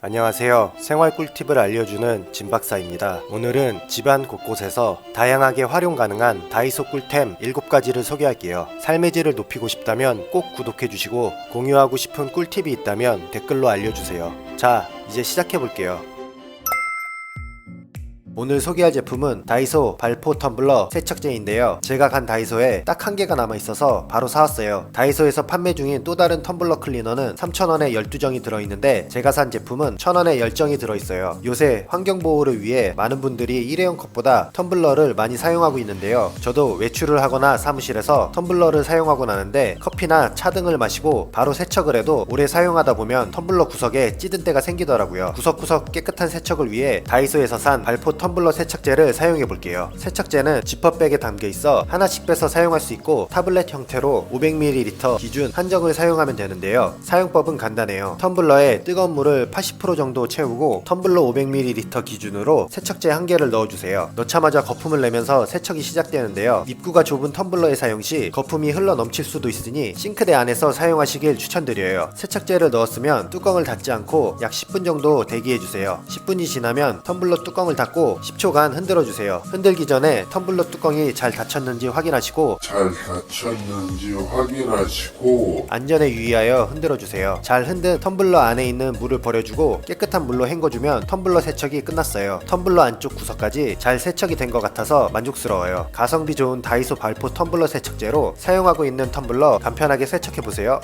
안녕하세요. 생활 꿀팁을 알려주는 진박사입니다. 오늘은 집안 곳곳에서 다양하게 활용 가능한 다이소 꿀템 7가지를 소개할게요. 삶의 질을 높이고 싶다면 꼭 구독해주시고 공유하고 싶은 꿀팁이 있다면 댓글로 알려주세요. 자, 이제 시작해볼게요. 오늘 소개할 제품은 다이소 발포 텀블러 세척제인데요. 제가 간 다이소에 딱 한 개가 남아있어서 바로 사왔어요. 다이소에서 판매 중인 또 다른 텀블러 클리너는 3,000원에 12정이 들어있는데 제가 산 제품은 1,000원에 10정이 들어있어요. 요새 환경보호를 위해 많은 분들이 일회용 컵보다 텀블러를 많이 사용하고 있는데요. 저도 외출을 하거나 사무실에서 텀블러를 사용하고 나는데 커피나 차 등을 마시고 바로 세척을 해도 오래 사용하다 보면 텀블러 구석에 찌든 때가 생기더라고요. 구석구석 깨끗한 세척을 위해 다이소에서 산 발포 텀블러 세척제를 사용해 볼게요. 세척제는 지퍼백에 담겨 있어 하나씩 빼서 사용할 수 있고 타블렛 형태로 500ml 기준 한정을 사용하면 되는데요. 사용법은 간단해요. 텀블러에 뜨거운 물을 80% 정도 채우고 텀블러 500ml 기준으로 세척제 한 개를 넣어주세요. 넣자마자 거품을 내면서 세척이 시작되는데요. 입구가 좁은 텀블러에 사용 시 거품이 흘러 넘칠 수도 있으니 싱크대 안에서 사용하시길 추천드려요. 세척제를 넣었으면 뚜껑을 닫지 않고 약 10분 정도 대기해주세요. 10분이 지나면 텀블러 뚜껑을 닫고 10초간 흔들어주세요. 흔들기 전에 텀블러 뚜껑이 잘 닫혔는지 확인하시고 안전에 유의하여 흔들어주세요. 잘 흔든 텀블러 안에 있는 물을 버려주고 깨끗한 물로 헹궈주면 텀블러 세척이 끝났어요. 텀블러 안쪽 구석까지 잘 세척이 된 것 같아서 만족스러워요. 가성비 좋은 다이소 발포 텀블러 세척제로 사용하고 있는 텀블러 간편하게 세척해보세요.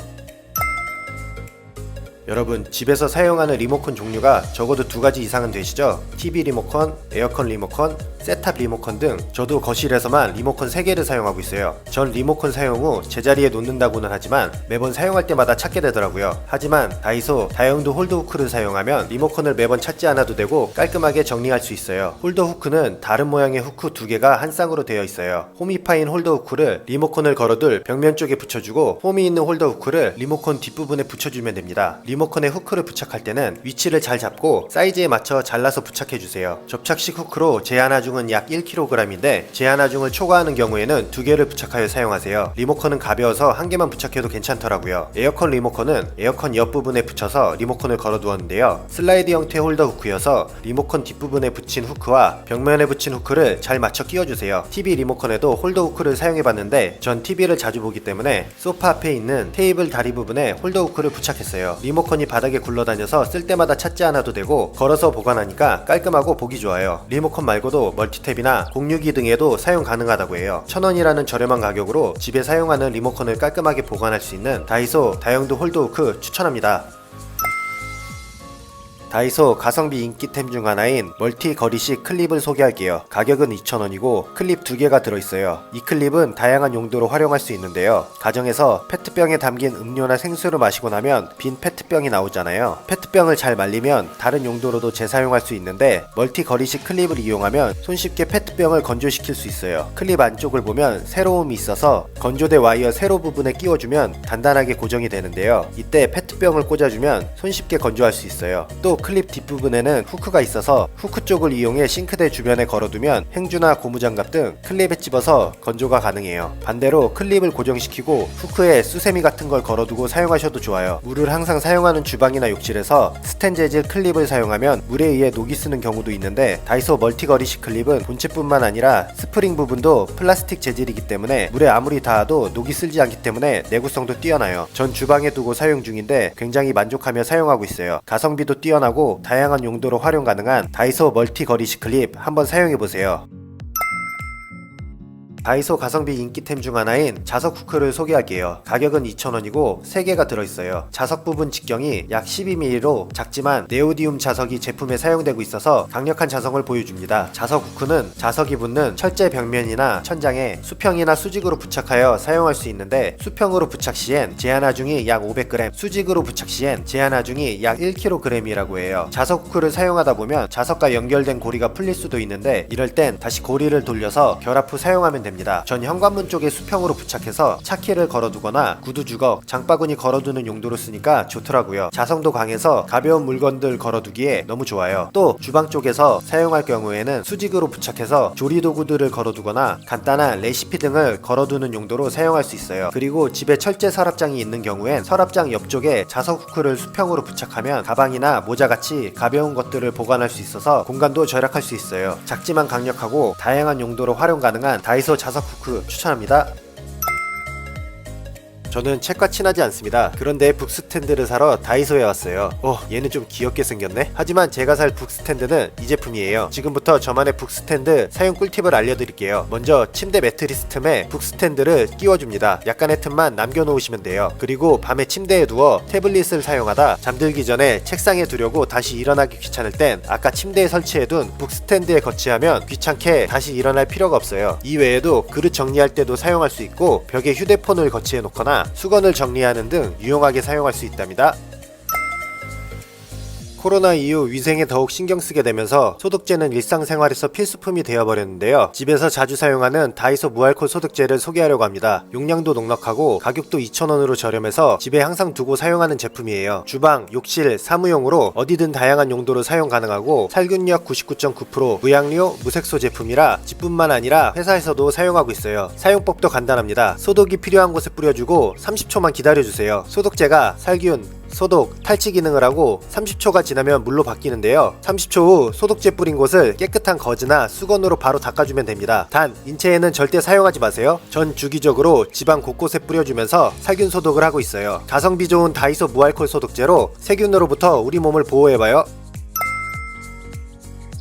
여러분, 집에서 사용하는 리모컨 종류가 적어도 2가지 이상은 되시죠? TV 리모컨, 에어컨 리모컨, 셋탑 리모컨 등 저도 거실에서만 리모컨 3개를 사용하고 있어요. 전 리모컨 사용 후 제자리에 놓는다고는 하지만 매번 사용할 때마다 찾게 되더라고요. 하지만 다이소 다용도 홀드 후크를 사용하면 리모컨을 매번 찾지 않아도 되고 깔끔하게 정리할 수 있어요. 홀더 후크는 다른 모양의 후크 2개가 한 쌍으로 되어 있어요. 홈이 파인 홀더 후크를 리모컨을 걸어둘 벽면 쪽에 붙여주고 홈이 있는 홀더 후크를 리모컨 뒷부분에 붙여주면 됩니다. 리모컨에 후크를 부착할 때는 위치를 잘 잡고 사이즈에 맞춰 잘라서 부착해주세요. 접착식 후크로 제 하나중은 약 1kg인데 제 하나중을 초과하는 경우에는 2개를 부착하여 사용하세요. 리모컨은 가벼워서 1개만 부착해도 괜찮더라고요. 에어컨 리모컨은 에어컨 옆부분에 붙여서 리모컨을 걸어두었는데요. 슬라이드 형태의 홀더 후크여서 리모컨 뒷부분에 붙인 후크와 벽면에 붙인 후크를 잘 맞춰 끼워주세요. TV 리모컨에도 홀더 후크를 사용해봤는데 전 TV를 자주 보기 때문에 소파 앞에 있는 테이블 다리 부분에 홀더 후크를 부착했어요. 리모컨이 바닥에 굴러다녀서 쓸 때마다 찾지 않아도 되고 걸어서 보관하니까 깔끔하고 보기 좋아요. 리모컨 말고도 멀티탭이나 공유기 등에도 사용 가능하다고 해요. 1,000원이라는 저렴한 가격으로 집에 사용하는 리모컨을 깔끔하게 보관할 수 있는 다이소 다용도 홀더 후크 추천합니다. 다이소 가성비 인기템 중 하나인 멀티 거리식 클립을 소개할게요. 가격은 2,000원이고 클립 2개가 들어있어요. 이 클립은 다양한 용도로 활용할 수 있는데요. 가정에서 페트병에 담긴 음료나 생수를 마시고 나면 빈 페트병이 나오잖아요. 페트병을 잘 말리면 다른 용도로도 재사용할 수 있는데 멀티 거리식 클립을 이용하면 손쉽게 페트병을 건조시킬 수 있어요. 클립 안쪽을 보면 세로움이 있어서 건조대 와이어 세로 부분에 끼워주면 단단하게 고정이 되는데요. 이때 페트병을 꽂아주면 손쉽게 건조할 수 있어요. 또 클립 뒷부분에는 후크가 있어서 후크 쪽을 이용해 싱크대 주변에 걸어두면 행주나 고무장갑 등 클립에 집어서 건조가 가능해요. 반대로 클립을 고정시키고 후크에 수세미 같은 걸 걸어두고 사용하셔도 좋아요. 물을 항상 사용하는 주방이나 욕실에서 스텐 재질 클립을 사용하면 물에 의해 녹이 쓰는 경우도 있는데 다이소 멀티거리식 클립은 본체뿐만 아니라 스프링 부분도 플라스틱 재질이기 때문에 물에 아무리 닿아도 녹이 쓸지 않기 때문에 내구성도 뛰어나요. 전 주방에 두고 사용 중인데 굉장히 만족하며 사용하고 있어요. 가성비도 뛰어나고 다양한 용도로 활용 가능한 다이소 멀티 거리식 클립 한번 사용해보세요. 다이소 가성비 인기템 중 하나인 자석 후크를 소개할게요. 가격은 2,000원이고 3개가 들어있어요. 자석 부분 직경이 약 12mm로 작지만 네오디움 자석이 제품에 사용되고 있어서 강력한 자성을 보여줍니다. 자석 후크는 자석이 붙는 철제 벽면이나 천장에 수평이나 수직으로 부착하여 사용할 수 있는데 수평으로 부착 시엔 제 하나중이 약 500g, 수직으로 부착 시엔 제 하나중이 약 1kg이라고 해요. 자석 후크를 사용하다 보면 자석과 연결된 고리가 풀릴 수도 있는데 이럴 땐 다시 고리를 돌려서 결합 후 사용하면 됩니다. 됩니다. 전 현관문 쪽에 수평으로 부착해서 차키를 걸어두거나 구두 주걱, 장바구니 걸어두는 용도로 쓰니까 좋더라고요. 자성도 강해서 가벼운 물건들 걸어두기에 너무 좋아요. 또 주방 쪽에서 사용할 경우에는 수직으로 부착해서 조리도구들을 걸어두거나 간단한 레시피 등을 걸어두는 용도로 사용할 수 있어요. 그리고 집에 철제 서랍장이 있는 경우엔 서랍장 옆쪽에 자석 후크를 수평으로 부착하면 가방이나 모자같이 가벼운 것들을 보관할 수 있어서 공간도 절약할 수 있어요. 작지만 강력하고 다양한 용도로 활용 가능한 다이소 자석 후크 추천합니다. 저는 책과 친하지 않습니다. 그런데 북스탠드를 사러 다이소에 왔어요. 얘는 좀 귀엽게 생겼네? 하지만 제가 살 북스탠드는 이 제품이에요. 지금부터 저만의 북스탠드 사용 꿀팁을 알려드릴게요. 먼저 침대 매트리스 틈에 북스탠드를 끼워줍니다. 약간의 틈만 남겨놓으시면 돼요. 그리고 밤에 침대에 누워 태블릿을 사용하다 잠들기 전에 책상에 두려고 다시 일어나기 귀찮을 땐 아까 침대에 설치해둔 북스탠드에 거치하면 귀찮게 다시 일어날 필요가 없어요. 이 외에도 그릇 정리할 때도 사용할 수 있고 벽에 휴대폰을 거치해 놓거나 수건을 정리하는 등 유용하게 사용할 수 있답니다. 코로나 이후 위생에 더욱 신경 쓰게 되면서 소독제는 일상생활에서 필수품이 되어버렸는데요. 집에서 자주 사용하는 다이소 무알콜 소독제를 소개하려고 합니다. 용량도 넉넉하고 가격도 2,000원으로 저렴해서 집에 항상 두고 사용하는 제품이에요. 주방, 욕실, 사무용으로 어디든 다양한 용도로 사용 가능하고 살균력 99.9%, 무향료, 무색소 제품이라 집뿐만 아니라 회사에서도 사용하고 있어요. 사용법도 간단합니다. 소독이 필요한 곳에 뿌려주고 30초만 기다려주세요. 소독제가 살균, 소독, 탈취 기능을 하고 30초가 지나면 물로 바뀌는데요. 30초 후 소독제 뿌린 곳을 깨끗한 거즈나 수건으로 바로 닦아주면 됩니다. 단, 인체에는 절대 사용하지 마세요. 전 주기적으로 집안 곳곳에 뿌려주면서 살균 소독을 하고 있어요. 가성비 좋은 다이소 무알콜 소독제로 세균으로부터 우리 몸을 보호해봐요.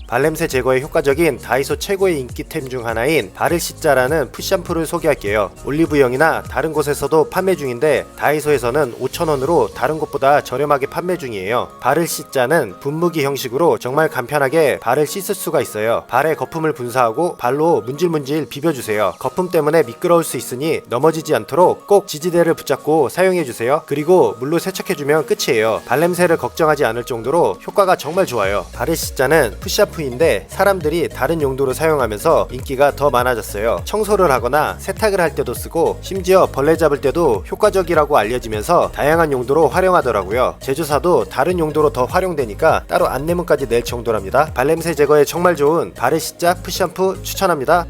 발냄새 제거에 효과적인 다이소 최고의 인기템 중 하나인 바를 씻자라는 풋샴푸를 소개할게요. 올리브영이나 다른 곳에서도 판매 중인데 다이소에서는 5,000원으로 다른 곳보다 저렴하게 판매 중이에요. 바를 씻자는 분무기 형식으로 정말 간편하게 발을 씻을 수가 있어요. 발에 거품을 분사하고 발로 문질문질 비벼주세요. 거품 때문에 미끄러울 수 있으니 넘어지지 않도록 꼭 지지대를 붙잡고 사용해주세요. 그리고 물로 세척해주면 끝이에요. 발냄새를 걱정하지 않을 정도로 효과가 정말 좋아요. 바를 씻자는 풋샴푸 인데 사람들이 다른 용도로 사용하면서 인기가 더 많아졌어요. 청소를 하거나 세탁을 할 때도 쓰고 심지어 벌레 잡을 때도 효과적이라고 알려지면서 다양한 용도로 활용하더라고요. 제조사도 다른 용도로 더 활용되니까 따로 안내문까지 낼 정도랍니다. 발냄새 제거에 정말 좋은 바르시자 풋샴푸 추천합니다.